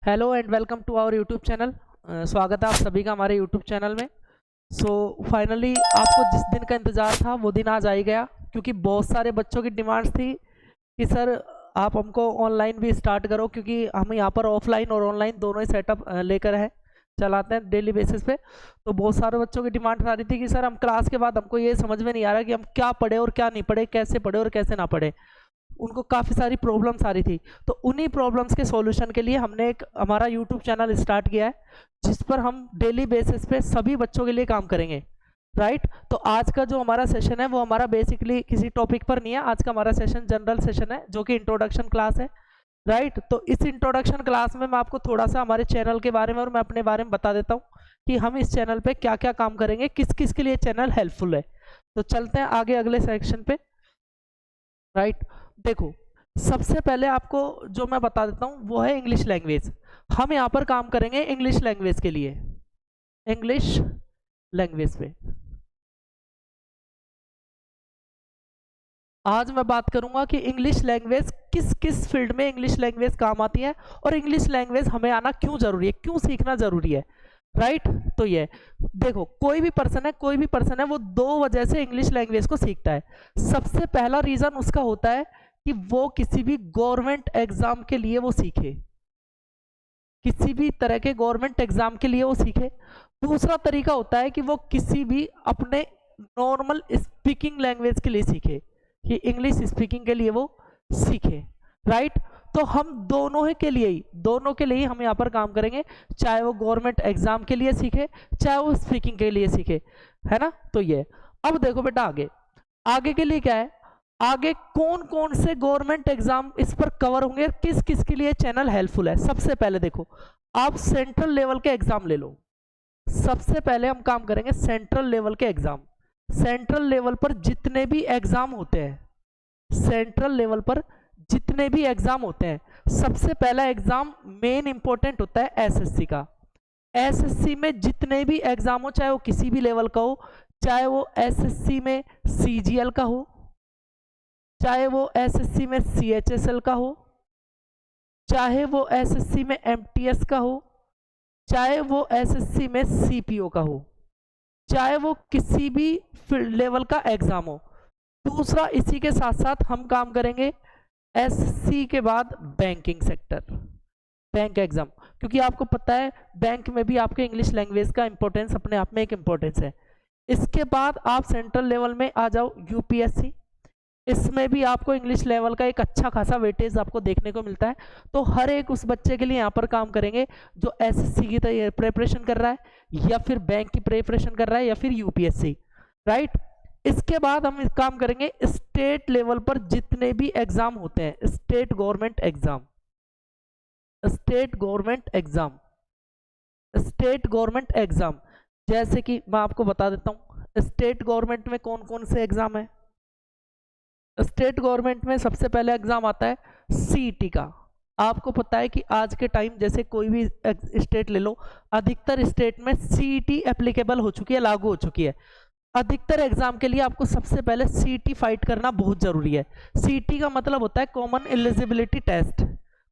Hello and welcome to our YouTube channel. स्वागत है आप सभी का हमारे यूट्यूब चैनल में। फाइनली आपको जिस दिन का इंतज़ार था वो दिन आज आ ही गया, क्योंकि बहुत सारे बच्चों की डिमांड्स थी कि सर आप हमको ऑनलाइन भी स्टार्ट करो, क्योंकि हम यहाँ पर ऑफलाइन और ऑनलाइन दोनों ही सेटअप लेकर है चलाते हैं डेली बेसिस पे। तो बहुत सारे बच्चों की डिमांड आ रही थी कि सर हम क्लास के बाद हमको ये समझ में नहीं आ रहा कि हम क्या पढ़े और क्या नहीं पढ़े, कैसे पढ़े और कैसे ना पढ़े। उनको काफ़ी सारी प्रॉब्लम्स आ रही थी। तो उन्हीं प्रॉब्लम्स के सॉल्यूशन के लिए हमने एक हमारा यूट्यूब चैनल स्टार्ट किया है, जिस पर हम डेली बेसिस पे सभी बच्चों के लिए काम करेंगे। राइट। तो आज का जो हमारा सेशन है वो हमारा बेसिकली किसी टॉपिक पर नहीं है। आज का हमारा सेशन जनरल सेशन है, जो कि इंट्रोडक्शन क्लास है। राइट। तो इस इंट्रोडक्शन क्लास में मैं आपको थोड़ा सा हमारे चैनल के बारे में और मैं अपने बारे में बता देता हूँ कि हम इस चैनल पे क्या क्या काम करेंगे, किस किस के लिए चैनल हेल्पफुल है। तो चलते हैं आगे अगले सेक्शन पे। राइट। देखो, सबसे पहले आपको जो मैं बता देता हूँ वो है इंग्लिश लैंग्वेज। हम यहाँ पर काम करेंगे इंग्लिश लैंग्वेज के लिए, इंग्लिश लैंग्वेज पे। आज मैं बात करूंगा कि इंग्लिश लैंग्वेज किस किस फील्ड में इंग्लिश लैंग्वेज काम आती है और इंग्लिश लैंग्वेज हमें आना क्यों जरूरी है, क्यों सीखना जरूरी है। राइट। तो ये देखो, कोई भी पर्सन है वो दो वजह से इंग्लिश लैंग्वेज को सीखता है। सबसे पहला रीजन उसका होता है कि वो किसी भी गवर्नमेंट एग्जाम के लिए वो सीखे, किसी भी तरह के गवर्नमेंट एग्जाम के लिए वो सीखे। दूसरा तरीका होता है कि वो किसी भी अपने नॉर्मल स्पीकिंग लैंग्वेज के लिए सीखे, कि इंग्लिश स्पीकिंग के लिए वो सीखे। राइट। तो हम दोनों के लिए ही हम यहाँ पर काम करेंगे, चाहे वो गवर्नमेंट एग्जाम के लिए सीखे, चाहे वो स्पीकिंग के लिए सीखे, है ना। तो ये अब देखो बेटा, आगे आगे के लिए क्या है, आगे कौन कौन से गवर्नमेंट एग्जाम इस पर कवर होंगे, किस किस के लिए चैनल हेल्पफुल है। सबसे पहले देखो, आप सेंट्रल लेवल के एग्जाम ले लो। सबसे पहले हम काम करेंगे सेंट्रल लेवल के एग्जाम। सेंट्रल लेवल पर जितने भी एग्जाम होते हैं, सेंट्रल लेवल पर जितने भी एग्जाम होते हैं, सबसे पहला एग्जाम मेन इंपॉर्टेंट होता है एसएससी का। एसएससी में जितने भी एग्जाम हो, चाहे वो किसी भी लेवल का हो, चाहे वो एसएससी में सीजीएल का हो, चाहे वो एसएससी में सीएचएसएल का हो, चाहे वो एसएससी में एमटीएस का हो, चाहे वो एसएससी में सीपीओ का हो, चाहे वो किसी भी लेवल का एग्जाम हो। दूसरा, इसी के साथ साथ हम काम करेंगे एससी के बाद बैंकिंग सेक्टर, बैंक एग्जाम, क्योंकि आपको पता है बैंक में भी आपके इंग्लिश लैंग्वेज का इंपॉर्टेंस अपने आप में एक इंपॉर्टेंस है। इसके बाद आप सेंट्रल लेवल में आ जाओ, यूपीएससी। इसमें भी आपको इंग्लिश लेवल का एक अच्छा खासा वेटेज आपको देखने को मिलता है। तो हर एक उस बच्चे के लिए यहाँ पर काम करेंगे जो एसएससी की प्रिपरेशन कर रहा है, या फिर बैंक की प्रिपरेशन कर रहा है, या फिर यूपीएससी। राइट। इसके बाद हम काम करेंगे स्टेट लेवल पर जितने भी एग्जाम होते हैं, state government exam, state government exam, state government exam. जैसे कि मैं आपको बता देता हूँ स्टेट गवर्नमेंट में कौन कौन से एग्जाम है। स्टेट गवर्नमेंट में सबसे पहले एग्जाम आता है सीईटी का। आपको पता है कि आज के टाइम जैसे कोई भी स्टेट ले लो, अधिकतर स्टेट में सीईटी एप्लीकेबल हो चुकी है, लागू हो चुकी है। अधिकतर एग्जाम के लिए आपको सबसे पहले सीईटी फाइट करना बहुत जरूरी है। सीईटी का मतलब होता है common eligibility test,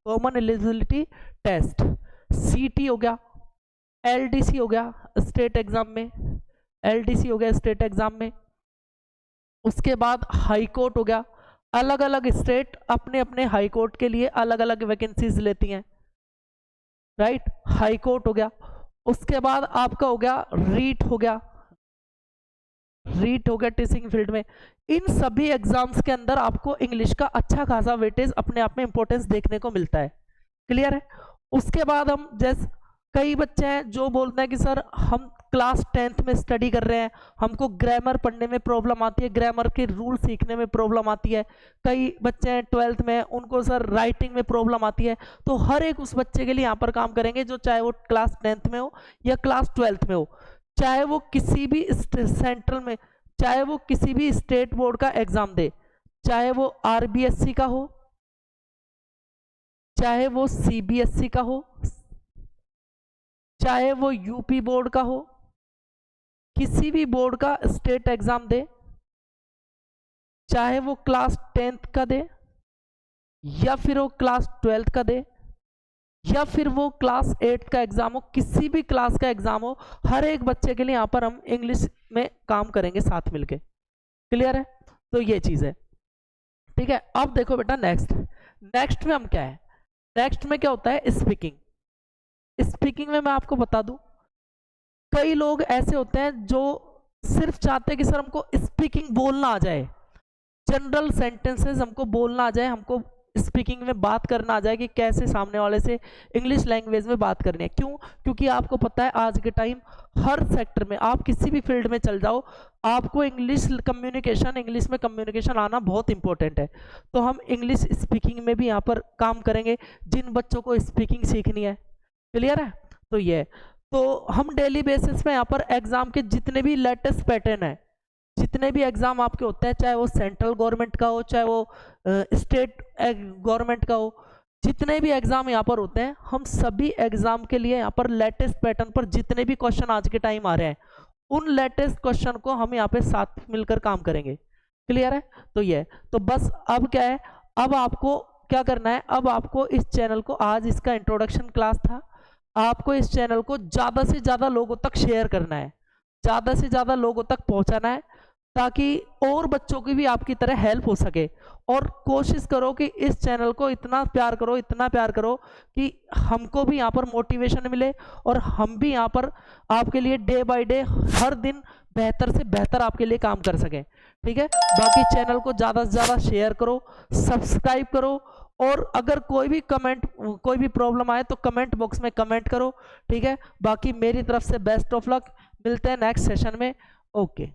common eligibility test. CET हो गया, एलडीसी हो गया स्टेट एग्जाम में, एलडीसी हो गया स्टेट एग्जाम में। उसके बाद हाई कोर्ट हो गया। अलग अलग स्टेट अपने अपने हाई कोर्ट के लिए अलग अलग वैकेंसीज लेती हैं। राइट। हाई कोर्ट हो गया। उसके बाद आपका हो गया रीट, हो गया रीट हो गया टीचिंग फील्ड में। इन सभी एग्जाम्स के अंदर आपको इंग्लिश का अच्छा खासा वेटेज अपने आप में इंपॉर्टेंस देखने को मिलता है। क्लियर है। उसके बाद हम जैसे कई बच्चे हैं जो बोलते हैं कि सर हम क्लास 10th में स्टडी कर रहे हैं, हमको ग्रामर पढ़ने में प्रॉब्लम आती है, ग्रामर के रूल सीखने में प्रॉब्लम आती है। कई बच्चे हैं 12th में, उनको सर राइटिंग में प्रॉब्लम आती है। तो हर एक उस बच्चे के लिए यहाँ पर काम करेंगे जो चाहे वो क्लास 10th में हो या क्लास 12th में हो, चाहे वो किसी भी सेंट्रल में, चाहे वो किसी भी स्टेट बोर्ड का एग्जाम दे, चाहे वो आरबीएससी का हो, चाहे वो सीबीएसई का हो, चाहे वो यूपी बोर्ड का हो, किसी भी बोर्ड का स्टेट एग्जाम दे, चाहे वो क्लास 10th का दे या फिर वो क्लास 12th का दे, या फिर वो क्लास 8 का एग्जाम हो, किसी भी क्लास का एग्जाम हो, हर एक बच्चे के लिए यहाँ पर हम इंग्लिश में काम करेंगे साथ मिलके। क्लियर है? तो ये चीज है, ठीक है। अब देखो बेटा नेक्स्ट में हम क्या है, नेक्स्ट में क्या होता है, स्पीकिंग। स्पीकिंग में मैं आपको बता दूं, कई लोग ऐसे होते हैं जो सिर्फ चाहते हैं कि सर हमको स्पीकिंग बोलना आ जाए, जनरल सेंटेंसेस हमको बोलना आ जाए, हमको स्पीकिंग में बात करना आ जाए कि कैसे सामने वाले से इंग्लिश लैंग्वेज में बात करनी है। क्यों? क्योंकि आपको पता है आज के टाइम हर सेक्टर में, आप किसी भी फील्ड में चल जाओ, आपको इंग्लिश में कम्युनिकेशन आना बहुत इंपॉर्टेंट है। तो हम इंग्लिश स्पीकिंग में भी यहाँ पर काम करेंगे जिन बच्चों को स्पीकिंग सीखनी है। क्लियर है? तो ये, तो हम डेली बेसिस पे यहाँ पर एग्जाम के जितने भी लेटेस्ट पैटर्न है, जितने भी एग्जाम आपके होते हैं, चाहे वो सेंट्रल गवर्नमेंट का हो, चाहे वो स्टेट गवर्नमेंट का हो, जितने भी एग्जाम यहाँ पर होते हैं, हम सभी एग्जाम के लिए यहाँ पर लेटेस्ट पैटर्न पर जितने भी क्वेश्चन आज के टाइम आ रहे हैं, उन लेटेस्ट क्वेश्चन को हम यहाँ पे साथ मिलकर काम करेंगे। क्लियर है? तो ये, तो बस अब क्या है, अब आपको क्या करना है, अब आपको इस चैनल को, आज इसका इंट्रोडक्शन क्लास था, आपको इस चैनल को ज़्यादा से ज़्यादा लोगों तक शेयर करना है, ज़्यादा से ज़्यादा लोगों तक पहुँचाना है, ताकि और बच्चों की भी आपकी तरह हेल्प हो सके। और कोशिश करो कि इस चैनल को इतना प्यार करो कि हमको भी यहाँ पर मोटिवेशन मिले और हम भी यहाँ पर आपके लिए डे बाय डे हर दिन बेहतर से बेहतर आपके लिए काम कर सकें। ठीक है? बाकी चैनल को ज़्यादा से ज़्यादा शेयर करो, सब्सक्राइब करो, और अगर कोई भी प्रॉब्लम आए तो कमेंट बॉक्स में कमेंट करो। ठीक है? बाकी मेरी तरफ से बेस्ट ऑफ लक, मिलते हैं नेक्स्ट सेशन में। ओके।